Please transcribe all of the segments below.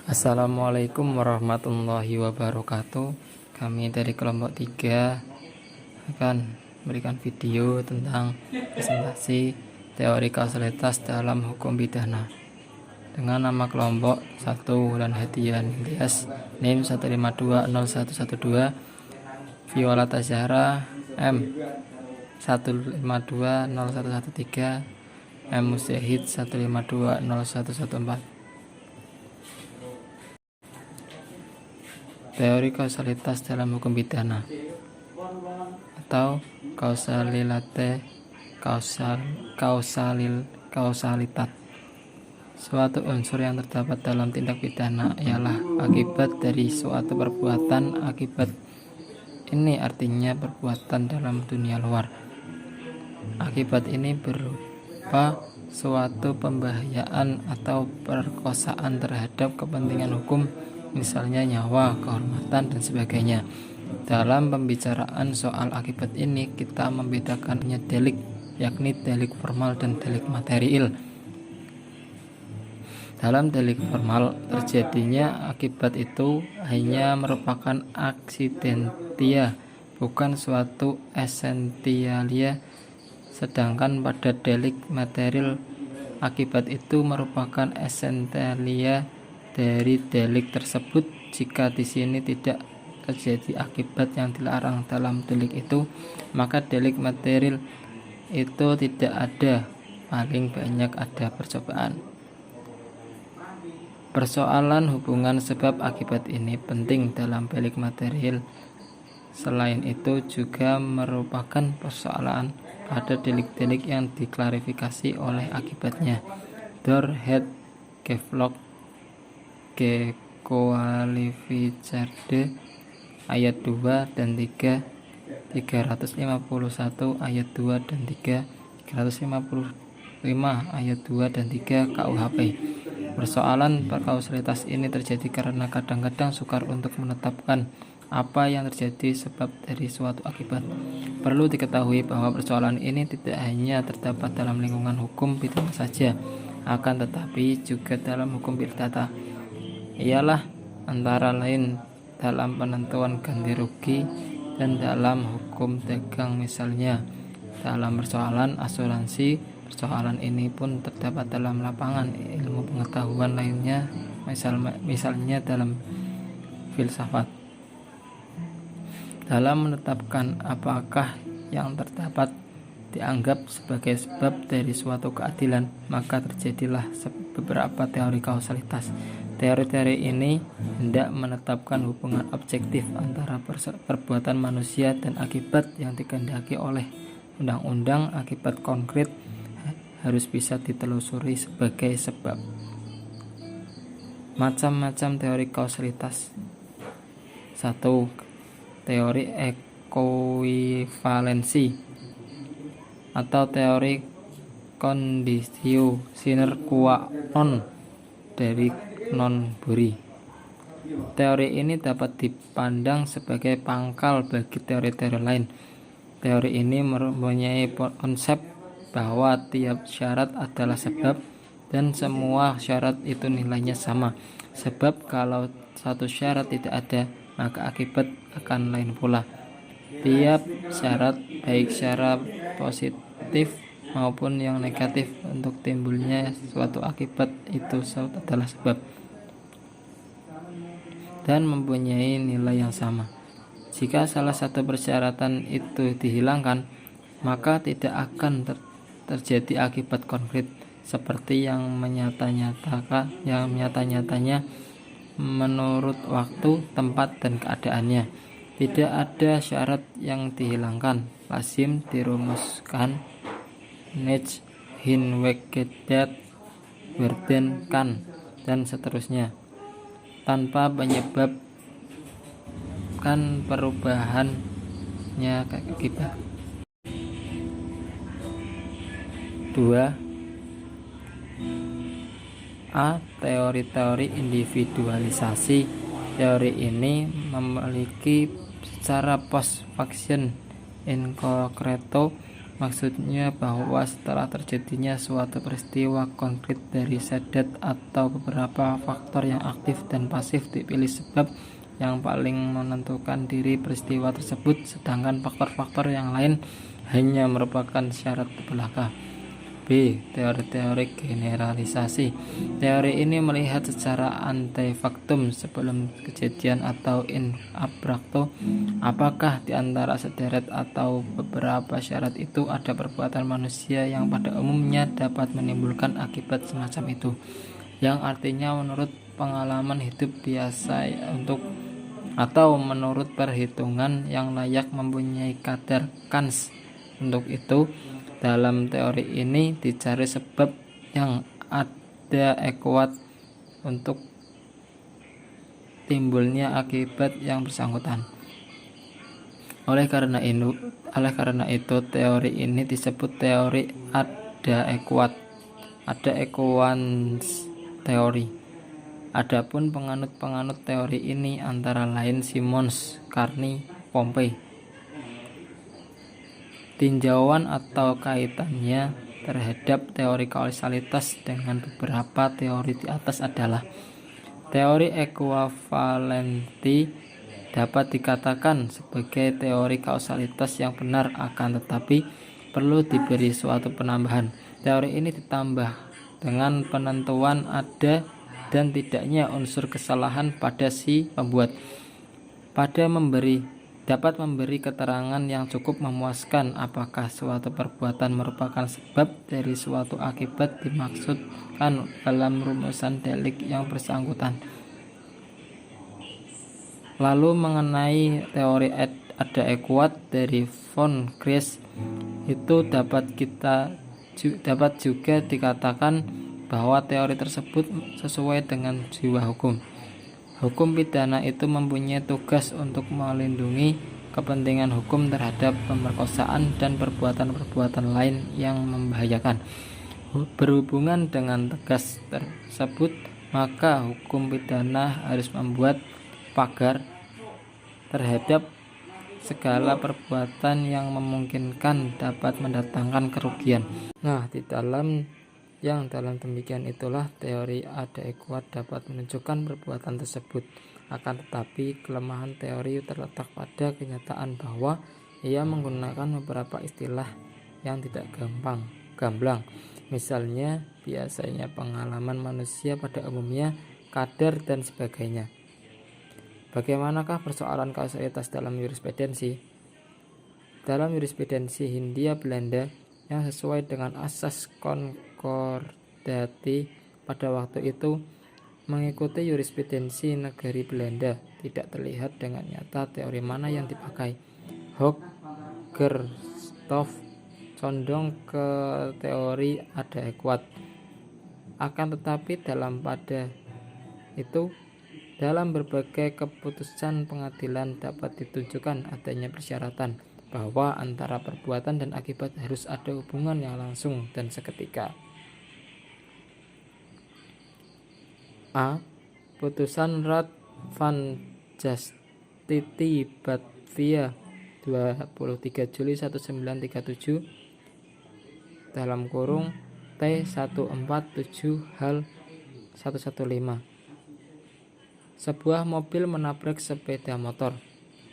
Assalamualaikum warahmatullahi wabarakatuh. Kami dari kelompok 3 akan memberikan video tentang presentasi teori kausalitas dalam hukum pidana dengan nama kelompok 1 Wulan Hadian Ilyas, NIM 1520112, Violata Zahra M 1520113, M Mujahid 1520114. Teori kausalitas dalam hukum pidana atau kausalitas. Suatu unsur yang terdapat dalam tindak pidana ialah akibat dari suatu perbuatan. Akibat ini artinya perbuatan dalam dunia luar. Akibat ini berupa suatu pembahayaan atau perkosaan terhadap kepentingan hukum, misalnya nyawa, kehormatan, dan sebagainya. Dalam pembicaraan soal akibat ini, kita membedakannya delik, yakni delik formal dan delik material. Dalam delik formal, terjadinya akibat itu hanya merupakan aksidentia, bukan suatu esentialia. Sedangkan pada delik material, akibat itu merupakan esentialia dari delik tersebut. Jika di sini tidak terjadi akibat yang dilarang dalam delik itu, maka delik material itu tidak ada, paling banyak ada percobaan. Persoalan hubungan sebab akibat ini penting dalam delik material. Selain itu juga merupakan persoalan pada delik-delik yang diklarifikasi oleh akibatnya. Head Gevlok Qualificerde ayat 2 dan 3, 351 ayat 2 dan 3, 355 ayat 2 dan 3 KUHP. Persoalan kausalitas ini terjadi karena kadang-kadang sukar untuk menetapkan apa yang terjadi sebab dari suatu akibat. Perlu diketahui bahwa persoalan ini tidak hanya terdapat dalam lingkungan hukum pidana saja, akan tetapi juga dalam hukum perdata. Ialah antara lain dalam penentuan ganti rugi dan dalam hukum dagang. Misalnya dalam persoalan asuransi, persoalan ini pun terdapat dalam lapangan ilmu pengetahuan lainnya, misalnya dalam filsafat. Dalam menetapkan apakah yang terdapat dianggap sebagai sebab dari suatu keadilan, maka terjadilah beberapa teori kausalitas. Teori-teori ini hendak menetapkan hubungan objektif antara perbuatan manusia dan akibat yang dikehendaki oleh undang-undang. Akibat konkret harus bisa ditelusuri sebagai sebab. Macam-macam teori kausalitas. 1. Teori ekuivalensi atau teori conditio sine qua non dari non-Bury. Teori ini dapat dipandang sebagai pangkal bagi teori-teori lain. Teori ini mempunyai konsep bahwa tiap syarat adalah sebab dan semua syarat itu nilainya sama. Sebab kalau satu syarat tidak ada, maka akibat akan lain pula. Tiap syarat, baik secara positif maupun yang negatif, untuk timbulnya suatu akibat itu adalah sebab dan mempunyai nilai yang sama. Jika salah satu persyaratan itu dihilangkan, maka tidak akan terjadi akibat konkret seperti yang nyata-nyatanya menurut waktu, tempat, dan keadaannya. Tidak ada syarat yang dihilangkan, lazim dirumuskan nicht hinweggedacht werden kann, dan seterusnya, tanpa menyebabkan perubahannya akibat. 2. A. Teori-teori individualisasi. Teori ini memiliki secara post faction in concreto Maksudnya bahwa setelah terjadinya suatu peristiwa konkret dari sedet atau beberapa faktor yang aktif dan pasif dipilih sebab yang paling menentukan diri peristiwa tersebut, sedangkan faktor-faktor yang lain hanya merupakan syarat belaka. B. Teori-teori generalisasi. Teori ini melihat secara antefaktum sebelum kejadian atau in abstracto, apakah di antara sederet atau beberapa syarat itu ada perbuatan manusia yang pada umumnya dapat menimbulkan akibat semacam itu, yang artinya menurut pengalaman hidup biasa atau menurut perhitungan yang layak mempunyai kadar kans. Untuk itu, dalam teori ini dicari sebab yang ada kuat untuk timbulnya akibat yang bersangkutan. Oleh karena itu teori ini disebut teori ada equans teori. Adapun penganut teori ini antara lain Simons, Carney, Pompey. Tinjauan atau kaitannya terhadap teori kausalitas dengan beberapa teori di atas adalah: teori ekuivalensi dapat dikatakan sebagai teori kausalitas yang benar, akan tetapi perlu diberi suatu penambahan. Teori ini ditambah dengan penentuan ada dan tidaknya unsur kesalahan pada si pembuat. Dapat memberi keterangan yang cukup memuaskan apakah suatu perbuatan merupakan sebab dari suatu akibat dimaksudkan dalam rumusan delik yang bersangkutan. Lalu mengenai teori ada kuat dari von Gries, itu dapat juga dikatakan bahwa teori tersebut sesuai dengan jiwa hukum. Hukum pidana itu mempunyai tugas untuk melindungi kepentingan hukum terhadap pemerkosaan dan perbuatan-perbuatan lain yang membahayakan. Berhubungan dengan tugas tersebut, maka hukum pidana harus membuat pagar terhadap segala perbuatan yang memungkinkan dapat mendatangkan kerugian. Nah, dalam demikian itulah teori ada kuat dapat menunjukkan perbuatan tersebut. Akan tetapi kelemahan teori terletak pada kenyataan bahwa ia menggunakan beberapa istilah yang tidak gamblang. Misalnya biasanya pengalaman manusia pada umumnya, kadar dan sebagainya. Bagaimanakah persoalan kausalitas dalam jurisprudensi? Dalam jurisprudensi Hindia Belanda yang sesuai dengan asas konkordati pada waktu itu mengikuti jurisprudensi negeri Belanda, tidak terlihat dengan nyata teori mana yang dipakai. Hooggerstoff condong ke teori ada kuat. Akan tetapi dalam berbagai keputusan pengadilan dapat ditunjukkan adanya persyaratan bahwa antara perbuatan dan akibat harus ada hubungan yang langsung dan seketika. A. Putusan Raad van Justitie Batvia 23 Juli 1937 T147 hal 115. Sebuah mobil menabrak sepeda motor.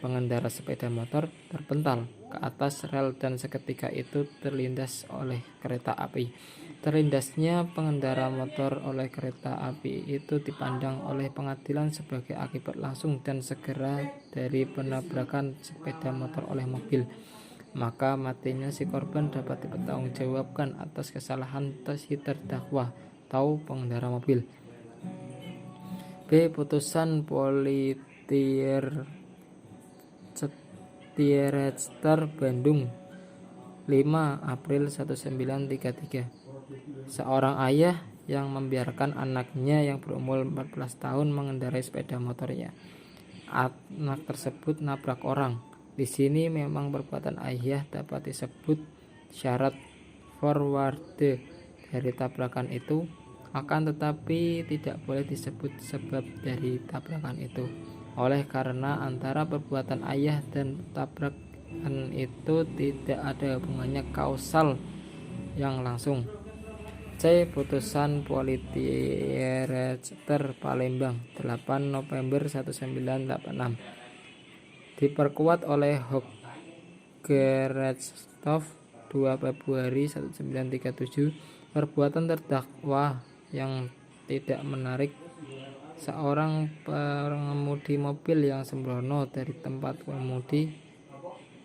Pengendara sepeda motor terpental ke atas rel dan seketika itu terlindas oleh kereta api. Terlindasnya pengendara motor oleh kereta api itu dipandang oleh pengadilan sebagai akibat langsung dan segera dari penabrakan sepeda motor oleh mobil. Maka matinya si korban dapat dipertanggungjawabkan atas kesalahan si terdakwa atau pengendara mobil. B. Putusan Politierechter Bandung 5 April 1933. Seorang ayah yang membiarkan anaknya yang berumur 14 tahun mengendarai sepeda motornya. Anak tersebut nabrak orang. Di sini memang perbuatan ayah dapat disebut syarat forward dari tabrakan itu, akan tetapi tidak boleh disebut sebab dari tabrakan itu. Oleh karena antara perbuatan ayah dan tabrak itu tidak ada hubungannya kausal yang langsung. C. Putusan Politrechter Palembang 8 November 1986 diperkuat oleh Hooggerechtshof 2 Februari 1937. Perbuatan terdakwa yang tidak menarik seorang pengemudi mobil yang sembrono dari tempat pengemudi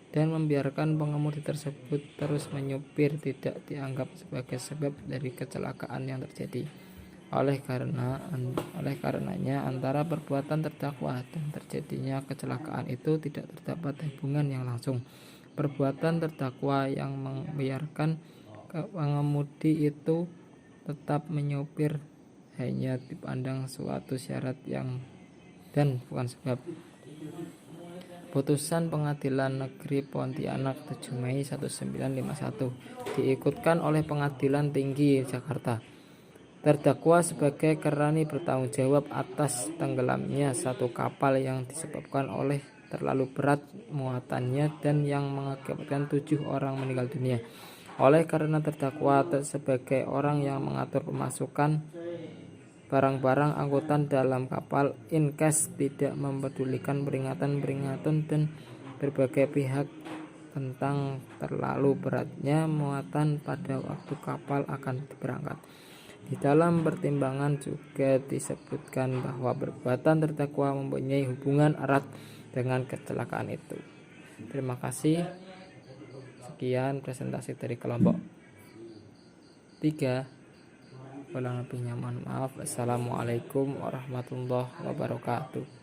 dan membiarkan pengemudi tersebut terus menyupir tidak dianggap sebagai sebab dari kecelakaan yang terjadi. Oleh karenanya antara perbuatan terdakwa dan terjadinya kecelakaan itu tidak terdapat hubungan yang langsung. Perbuatan terdakwa yang membiarkan pengemudi itu tetap menyupir hanya dipandang suatu syarat dan bukan sebab. Putusan Pengadilan Negeri Pontianak 7 Mei 1951 diikutkan oleh Pengadilan Tinggi Jakarta. Terdakwa sebagai Kerani bertanggung jawab atas tenggelamnya satu kapal yang disebabkan oleh terlalu berat muatannya dan yang mengakibatkan 7 orang meninggal dunia. Oleh karena terdakwa sebagai orang yang mengatur pemasukan barang-barang angkutan dalam kapal, Inkes tidak mempedulikan peringatan dan berbagai pihak tentang terlalu beratnya muatan pada waktu kapal akan berangkat. Di dalam pertimbangan juga disebutkan bahwa perbuatan terdakwa mempunyai hubungan erat dengan kecelakaan itu. Terima kasih. Sekian presentasi dari kelompok 3. Kurang lebihnya mohon maaf. Assalamualaikum warahmatullahi wabarakatuh.